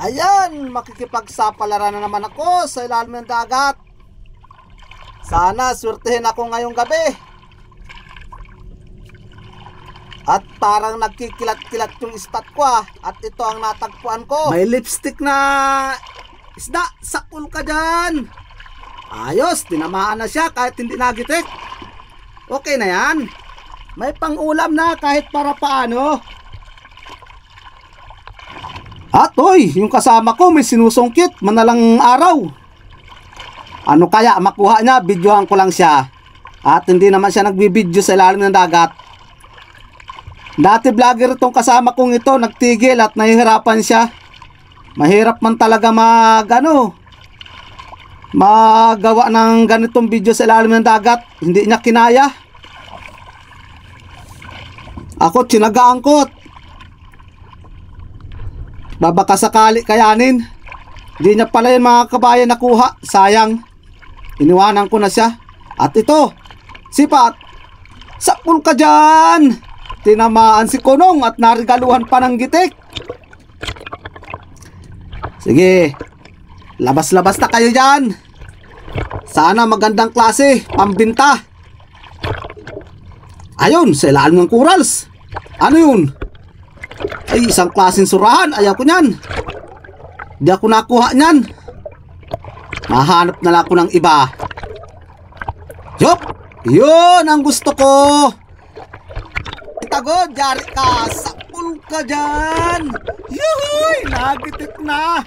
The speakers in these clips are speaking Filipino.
Ayan, makikipagsapalaran na naman ako sa ilalim ng dagat. Sana swertehin ako ngayong gabi. At parang nagkikilat-kilat yung ispat ko at ito ang natagpuan ko. May lipstick na isda, sakul ka dyan. Ayos, tinamaan na siya kahit hindi nagitik. Okay na yan. May pangulam na kahit para paano. At hoy, yung kasama ko may sinusungkit manalang araw. Ano kaya makuha niya? Videohan ko lang siya. At hindi naman siya nagbibideo sa ilalim ng dagat. Dati vlogger itong kasama kong ito, nagtigil at nahihirapan siya. Mahirap man talaga magawa ng ganitong video sa ilalim ng dagat. Hindi niya kinaya. Ako tsinagaan ko. Babaka sakali kayanin. Hindi niya pala yun mga kabayan nakuha. Sayang. Iniwanan ko na siya. At ito, sipat. Sakul ka dyan. Tinamaan si Kunong at narigaluhan pa ng gitik. Sige. Labas-labas na kayo dyan. Sana magandang klase. Pambinta. Ayun, sa ilalim ng corals. Ano yun? Ay, isang klaseng surahan. Ayaw ko nyan. Hindi ako nakuha nyan. Mahanap na lang ako ng iba. Yup! Yun ang gusto ko. Itagod, jari ka. Sakul ka dyan. Yuhuy! Nagitik na.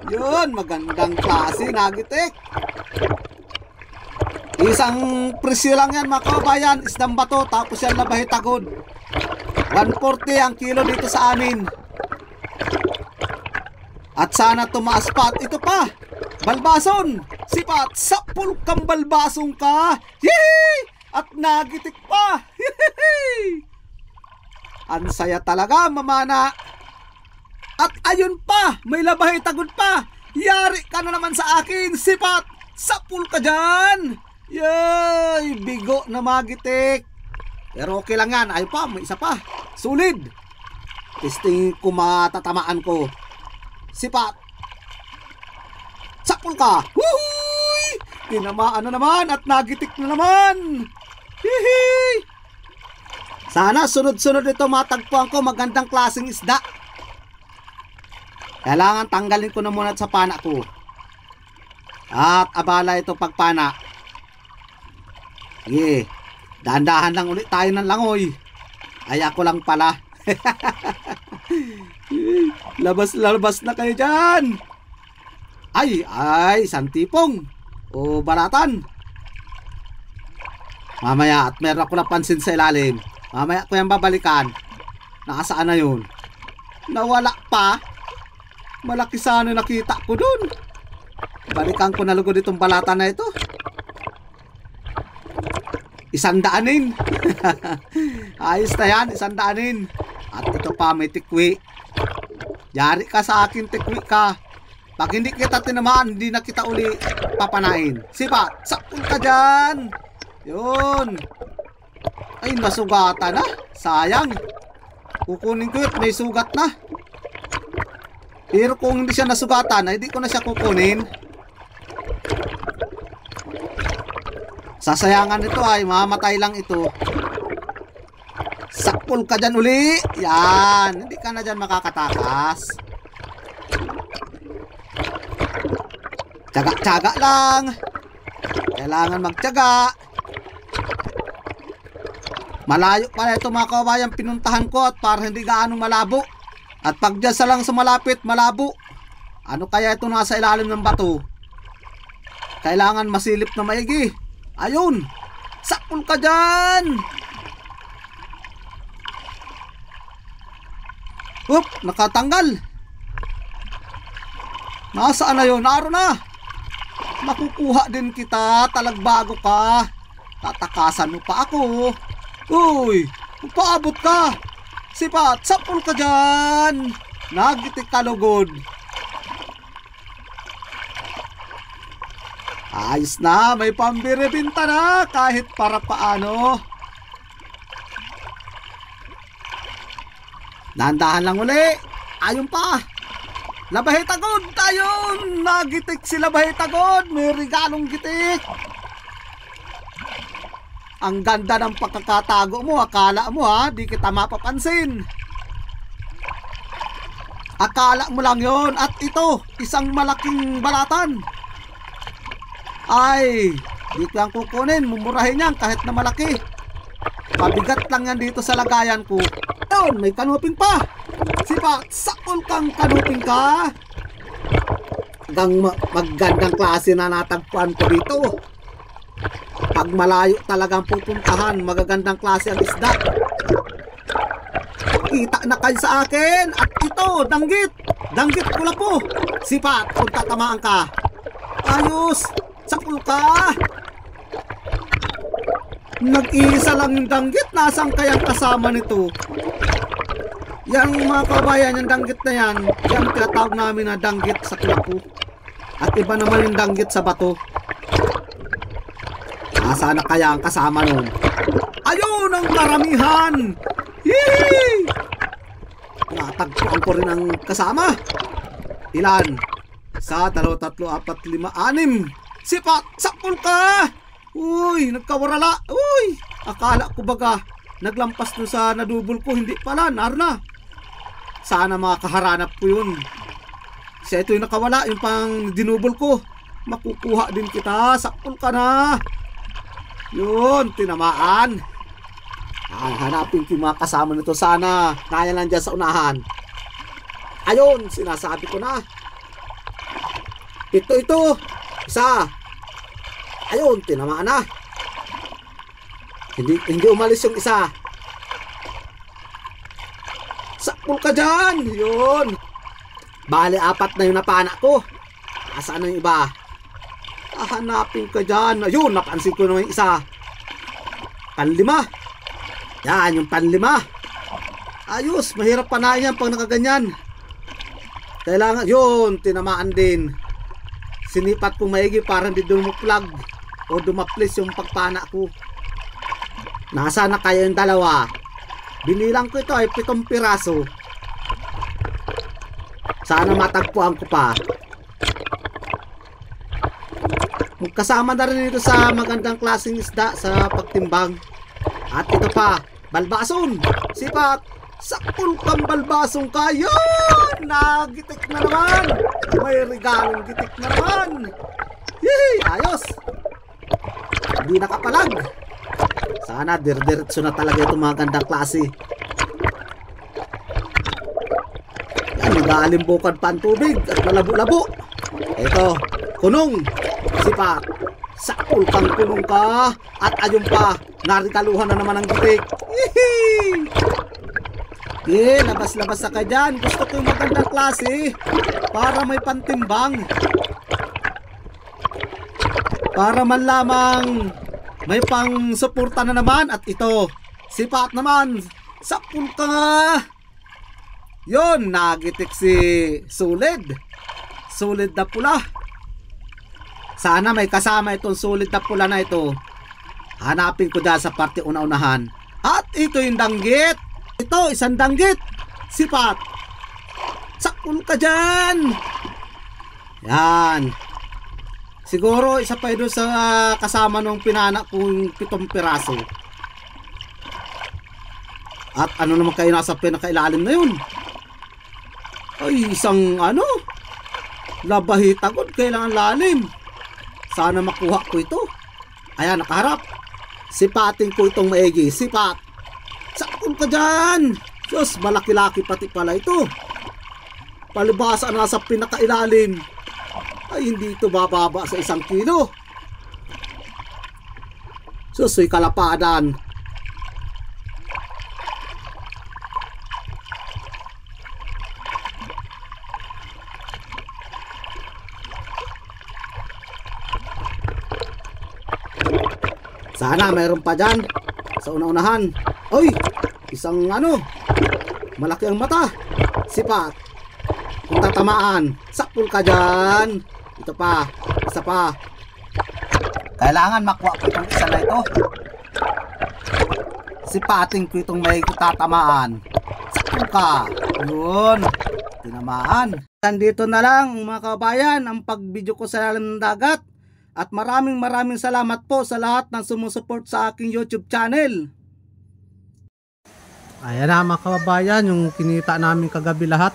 Yun, magandang klase. Nagitik. Isang presyo lang yan mga kabayan. Isdang bato. Tapos yan labahe tagod. 140 ang kilo dito sa amin. At sana tumaas pa. At ito pa, balbason. Sipat, sapul kang balbasong ka. Yehey! At nagitik pa. Yehey! Ang saya talaga mamana. At ayun pa, may labahe tagod pa. Yari ka na naman sa akin. Sipat, sapul ka dyan. Yay! Bigo na magitik. Pero okay lang yan. Ayun pa, may isa pa. Solid. Testing ko matatamaan ko. Sipat. Sakul ka. Woohooy! Tinamaan na naman at nagitik na naman. Hihi! Sana sunod-sunod ito matagpuan ko magandang klaseng isda. Kailangan tanggalin ko na muna sa pana ko. At abala ito pagpana. Sige. Dahan-dahan lang ulit tayo ng langoy. Ay ako lang pala. Labas na kayo dyan. Ay, santipong. O balatan. Mamaya, at meron ako napansin sa ilalim. Mamaya ko yan babalikan. Nakasaan na yun? Nawala pa. Malaki sana nakita ko dun. Balikan ko na lugod itong balatan na ito. 100. Ayos na yan, 100. At ito pa, may tikwi. Yari ka sa akin, tikwi ka. Pag hindi kita tinamaan, hindi na kita uli papanain. Sipat, sakul ka dyan. Yun. Ay, nasugatan na. Sayang. Kukunin ko yun, may sugat na. Pero kung hindi siya nasugatan, ay hindi ko na siya kukunin. Sasayangan ito ay mamatay lang ito. Sakpul ka dyan uli. Yan. Hindi ka na dyan makakatakas. Tsaga-tsaga lang. Kailangan magtsaga. Malayo pala ito mga kabayan pinuntahan ko at para hindi gaano malabo. At pag dyan sa lang sa malapit, malabo. Ano kaya ito nasa ilalim ng bato? Kailangan masilip na maigi. Ayun, sakul ka dyan. Up, nakatanggal. Nasaan na yun? Naroon na. Makukuha din kita. Talagbago ka. Tatakasan mo pa ako. Uy, paabot ka. Sipat, sakul ka dyan. Nagitik ka lugod. Ayos na, may pambiribinta na kahit para paano. Dahan-dahan lang uli. Ayun pa. Labahitagod tayo! Nagitik si Labahitagod! May regalong gitik! Ang ganda ng pagkakatago mo. Akala mo ha, di kita mapapansin. Akala mo lang yon. At ito, isang malaking balatan. Ay, di ko yan kukunin. Mumurahin yan kahit na malaki. Pabigat lang yan dito sa lagayan ko. Ayun, may kanuping pa. Sipat, sakol kang kanuping ka. Magandang klase na natagpuan ko dito. Pag malayo talagang pupuntahan, magagandang klase ang isda. Kita na kayo sa akin. At ito, danggit. Danggit pula po. Sipat, kung tatamaan ka. Ayos, sakol ka. Nag-iisa lang yung danggit. Nasaan kayang kasama nito? Yang mga kabayan, yung danggit na yan, yung tinatawag namin na danggit sa klapo. At iba naman yung danggit sa bato. Nasaan na kaya ang kasama nun? Ayun ang karamihan! Yee! Natagpuan ko rin ang kasama. Ilan? Sa 2, 3, 4, 5, 6. Sipat! Sakol ka! Uy! Nagkawarala! Uy! Akala ko baga naglampas doon sa nadubol ko. Hindi pala. Narna. Sana makakaharanap ko yun. Kasi ito yung nakawala. Yung pang dinubol ko. Makukuha din kita. Sakol ka na. Yun. Tinamaan. Hanapin ko yung mga kasama nito. Sana kaya lang dyan sa unahan. Ayun. Sinasabi ko na. Ito. Isa. Ayun. Tinamaan na. Hindi umalis yung isa. Sakol ka dyan. Yun. Bale, 4 na yung napana ko. Asaan na yung iba? Hanapin ka dyan. Ayun, napansin ko naman yung isa. Panlima. Yan, yung panlima. Ayos, mahirap panahin yan pag nakaganyan. Kailangan, yun, tinamaan din. Sinipat kong maigi para hindi dumuplag o dumaplis yung pagpana ko. Nasa na kayo yung dalawa? Binilang ko ito ay 7 piraso. Sana matagpuan ko pa. Kasama na rin ito sa magandang klaseng isda sa pagtimbang. At ito pa, balbason. Sipat, sakol kang balbasong ka. Yun! Nagitik na naman. May regalong gitik na naman. Yee! Ayos. Hindi nakapalag. Sana dir-diretso na talaga itong mga gandang klase. Yan, nag-aalimbukan pa ang tubig at malabo-labo. Ito, kunong. Sipat, sakol kang kunong ka. At ayun pa, narikaluhan na naman ang gitik. Eh, labas-labas ka dyan. Gusto ko yung magandang klase para may pantimbang. Para man lamang may pang suporta na naman. At ito, sipat naman. Sakol ka nga. Yun, nagitik si Sulid. Sulid na pula. Sana may kasama itong sulid na pula na ito. Hanapin ko dyan sa parte una-unahan. At ito yung danggit. Ito, isang danggit. Sipat. Sakol ka dyan. Yan. Siguro isa pa ito sa kasama nung pinana kong 7 piraso. At ano naman kayo nasa pinakailalim na yun? Ay, isang ano? Labahitagod, kailangan lalim. Sana makuha ko ito. Ayan, nakaharap. Sipatin ko itong maigi. Sipat. Sakol ka dyan. Diyos, malaki-laki pati pala ito. Palibasa na sa pinakailalim. Ay, hindi ito bababa sa 1 kilo. Susoy kalapadan. Sana mayroon pa dyan sa una-unahan. Oy, isang ano, malaki ang mata. Sipat. Kung tatamaan, sakol ka dyan. Ito pa, isa pa. Kailangan makuha ko itong isa na ito. Sipating ko itong may tatamaan. Sakol ka. Yun, tinamaan. Dito na lang mga kabayan ang pag-video ko sa ilalim ng dagat. At maraming salamat po sa lahat ng sumusuport sa aking YouTube channel. Ayan na mga kababayan, yung kinita namin kagabi lahat.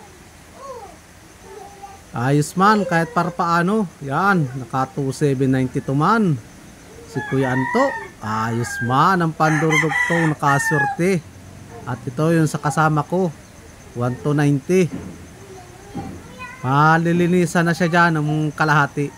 Ayos man, kahit para paano. Yan, naka 2792 man. Si Kuya Anto, ayos man ang pandurugtong, nakasurte. At ito yung sa kasama ko, 1290. Malilinisan na siya dyan ng kalahati.